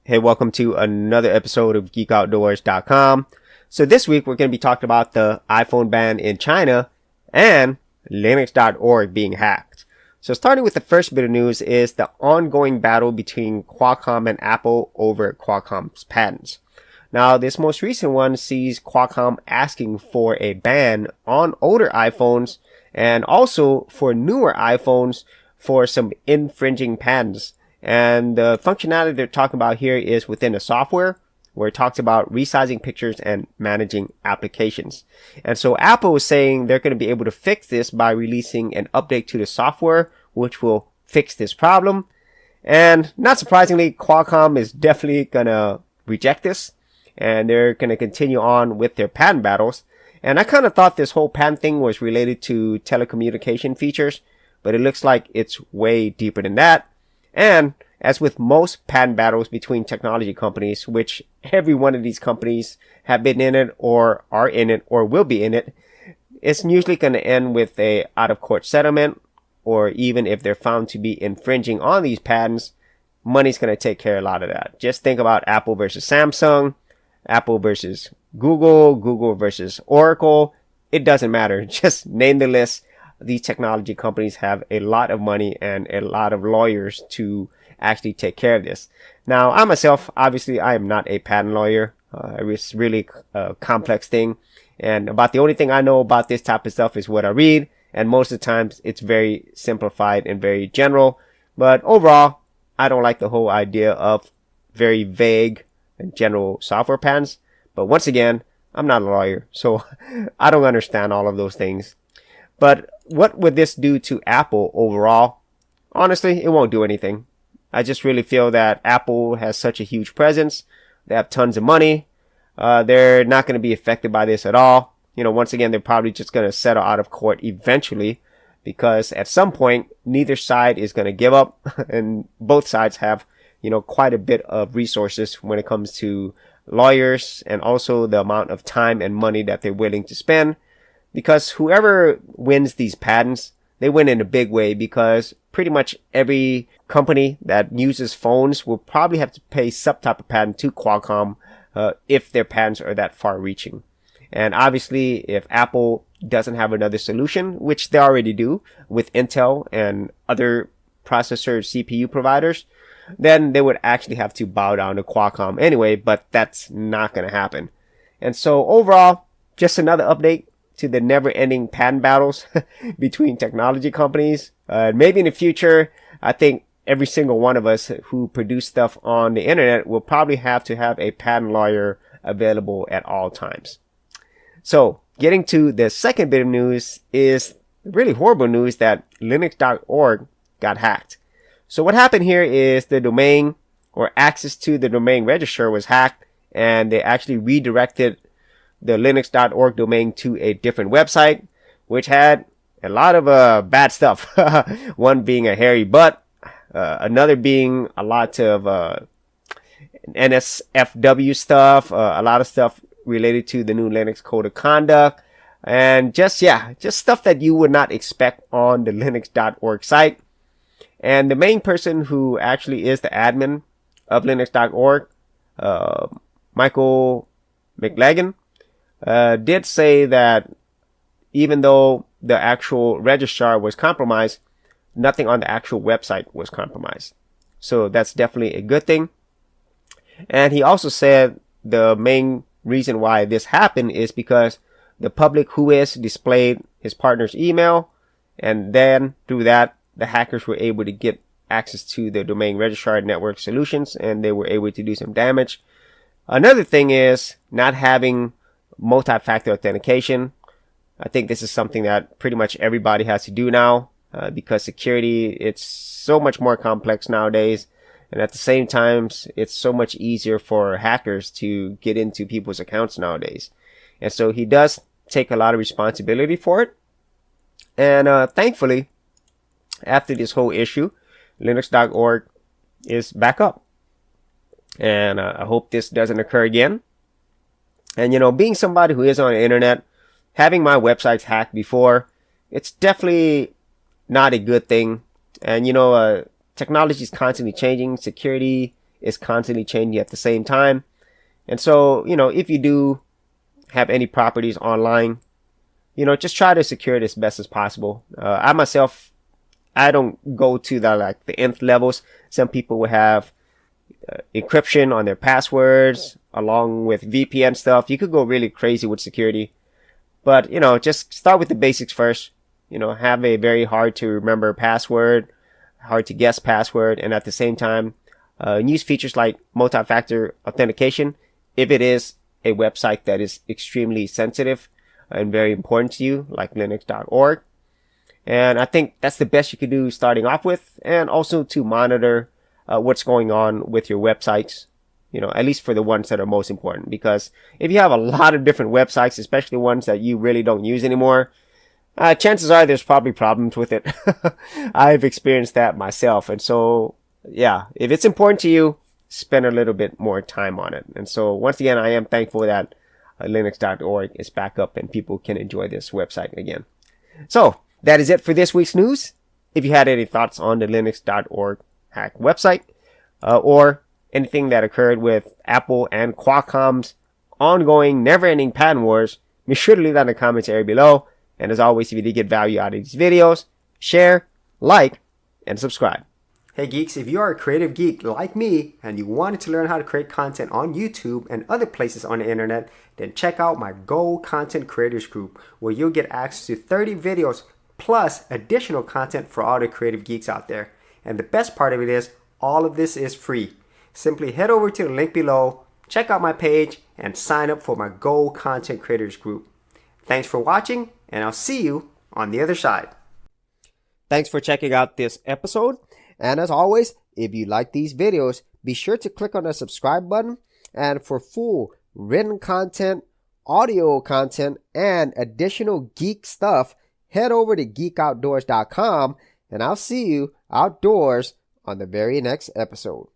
Hey, welcome to another episode of GeekOutdoors.com. So this week we're going to be talking about the iPhone ban in China and Linux.org being hacked. So starting with the first bit of news is the ongoing battle between Qualcomm and Apple over Qualcomm's patents. Now this most recent one sees Qualcomm asking for a ban on older iPhones and also for newer iPhones for some infringing patents. And the functionality they're talking about here is within the software, where it talks about resizing pictures and managing applications. And so Apple is saying they're going to be able to fix this by releasing an update to the software, which will fix this problem. And not surprisingly, Qualcomm is definitely going to reject this, and they're going to continue on with their patent battles. And I kind of thought this whole patent thing was related to telecommunication features, but it looks like it's way deeper than that. And as with most patent battles between technology companies, which every one of these companies have been in it or are in it or will be in it, it's usually going to end with a out-of-court settlement, or even if they're found to be infringing on these patents, money's going to take care of a lot of that. Just think about Apple versus Samsung, Apple versus Google, Google versus Oracle. It doesn't matter. Just name the list. These technology companies have a lot of money and a lot of lawyers to actually take care of this. Now, I myself, obviously, I am not a patent lawyer. It's really a complex thing. And about the only thing I know about this type of stuff is what I read. And most of the times, it's very simplified and very general. But overall, I don't like the whole idea of very vague and general software patents. But once again, I'm not a lawyer, so I don't understand all of those things. But what would this do to Apple overall? Honestly, it won't do anything. I just really feel that Apple has such a huge presence. They have tons of money. They're not going to be affected by this at all. Once again, they're probably just going to settle out of court eventually, because at some point, neither side is going to give up. And both sides have, quite a bit of resources when it comes to lawyers and also the amount of time and money that they're willing to spend. Because whoever wins these patents, they win in a big way, because pretty much every company that uses phones will probably have to pay some type of patent to Qualcomm if their patents are that far reaching. And obviously, if Apple doesn't have another solution, which they already do with Intel and other processor CPU providers, then they would actually have to bow down to Qualcomm anyway, but that's not going to happen. And so overall, just another update to the never-ending patent battles between technology companies. Maybe in the future, I think every single one of us who produce stuff on the internet will probably have to have a patent lawyer available at all times. So, getting to the second bit of news is really horrible news that Linux.org got hacked. So what happened here is the domain, or access to the domain register, was hacked, and they actually redirected the Linux.org domain to a different website, which had a lot of bad stuff. One being a hairy butt, another being a lot of NSFW stuff, a lot of stuff related to the new Linux Code of Conduct, and just stuff that you would not expect on the Linux.org site. And the main person who actually is the admin of Linux.org, Michael McLagan, did say that even though the actual registrar was compromised, nothing on the actual website was compromised. So that's definitely a good thing. And he also said the main reason why this happened is because the public whois displayed his partner's email, and then through that, the hackers were able to get access to the domain registrar network solutions, and they were able to do some damage. Another thing is not having multi-factor authentication. I think this is something that pretty much everybody has to do now, because security, it's so much more complex nowadays. And at the same time, it's so much easier for hackers to get into people's accounts nowadays. And so he does take a lot of responsibility for it. And thankfully, after this whole issue, Linux.org is back up. And I hope this doesn't occur again. And, being somebody who is on the internet, having my websites hacked before, it's definitely not a good thing. And, technology is constantly changing. Security is constantly changing at the same time. And so, if you do have any properties online, just try to secure it as best as possible. I myself, I don't go to the nth levels. Some people will have encryption on their passwords along with VPN stuff. You could go really crazy with security. But, just start with the basics first. Have a very hard to remember password, hard to guess password, and at the same time, use features like multi-factor authentication if it is a website that is extremely sensitive and very important to you, like Linux.org. And I think that's the best you could do starting off with, and also to monitor what's going on with your websites, at least for the ones that are most important. Because if you have a lot of different websites, especially ones that you really don't use anymore, chances are there's probably problems with it. I've experienced that myself. And so, yeah, if it's important to you, spend a little bit more time on it. And so, once again, I am thankful that Linux.org is back up and people can enjoy this website again. So, that is it for this week's news. If you had any thoughts on the Linux.org hack website, or anything that occurred with Apple and Qualcomm's ongoing, never-ending patent wars, be sure to leave that in the comments area below. And as always, if you did get value out of these videos, share, like, and subscribe. Hey geeks, if you are a creative geek like me and you wanted to learn how to create content on YouTube and other places on the internet, then check out my Gold Content Creators Group, where you'll get access to 30 videos plus additional content for all the creative geeks out there. And the best part of it is, all of this is free. Simply head over to the link below, check out my page, and sign up for my Gold Content Creators Group. Thanks for watching, and I'll see you on the other side. Thanks for checking out this episode. And as always, if you like these videos, be sure to click on the subscribe button. And for full written content, audio content, and additional geek stuff, head over to geekoutdoors.com, and I'll see you outdoors on the very next episode.